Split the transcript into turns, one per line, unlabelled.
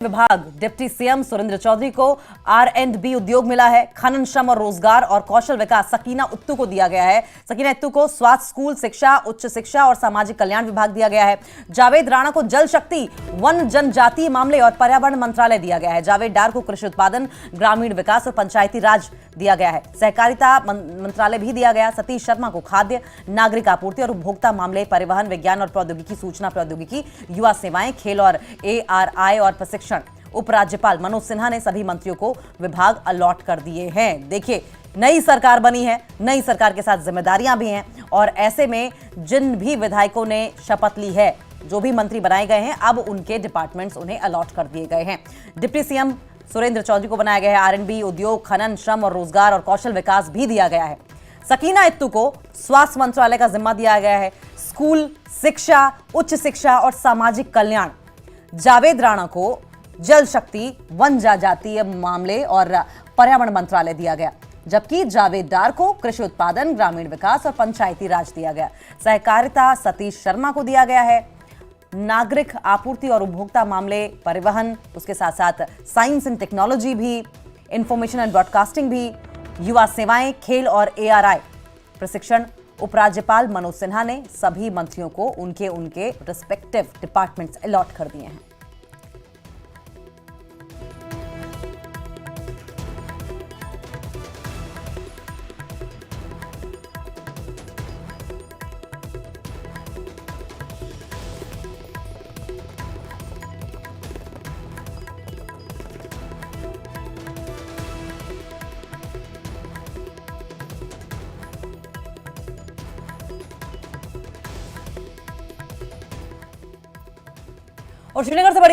विभाग deputy CM Surendra Chaudhary को R&B उद्योग मिला है। खनन, श्रम और रोजगार और कौशल विकास सकीना इत्तू को दिया गया है। सकीना इत्तू को स्वास्थ्य, स्कूल शिक्षा, उच्च शिक्षा और सामाजिक कल्याण विभाग दिया गया है। जावेद राणा को जल शक्ति, वन जनजातीय मामले और पर्यावरण मंत्रालय दिया गया है। जावेद डार को कृषि उत्पादन, ग्रामीण विकास और पंचायती राज दिया गया है। सहकारिता मंत्रालय भी दिया गया। सतीश शर्मा को खाद्य, नागरिक आपूर्ति और उपभोक्ता मामले, परिवहन, विज्ञान और प्रौद्योगिकी, सूचना प्रौद्योगिकी, युवा सेवाएं, खेल और ARI और प्रशिक्षण। उपराज्यपाल मनोज सिन्हा ने सभी मंत्रियों को विभाग अलॉट कर दिए हैं। देखिए, नई सरकार बनी है, नई सरकार के साथ जिम्मेदारियां भी हैं और ऐसे में जिन भी विधायकों ने शपथ ली है, जो भी मंत्री बनाए गए हैं, अब उनके डिपार्टमेंट्स उन्हें अलॉट कर दिए गए हैं। डिप्टी सीएम सुरेंद्र चौधरी को बनाया गया है। R&B उद्योग, खनन, श्रम और रोजगार और कौशल विकास भी दिया गया है। सकीना इत्तू को स्वास्थ्य मंत्रालय का जिम्मा दिया गया है। स्कूल शिक्षा, उच्च शिक्षा और सामाजिक कल्याण। जावेद राणा को जल शक्ति, वन जनजातीय मामले और पर्यावरण मंत्रालय दिया गया, जबकि जावेद डार को कृषि उत्पादन, ग्रामीण विकास और पंचायती राज दिया गया। सहकारिता सतीश शर्मा को दिया गया है। नागरिक आपूर्ति और उपभोक्ता मामले, परिवहन, उसके साथ साथ साइंस एंड टेक्नोलॉजी भी, इंफॉर्मेशन एंड ब्रॉडकास्टिंग भी, युवा सेवाएं, खेल और ARI प्रशिक्षण। उपराज्यपाल मनोज सिन्हा ने सभी मंत्रियों को उनके रिस्पेक्टिव डिपार्टमेंट्स अलॉट कर दिए हैं। और श्रीनगर से बड़ी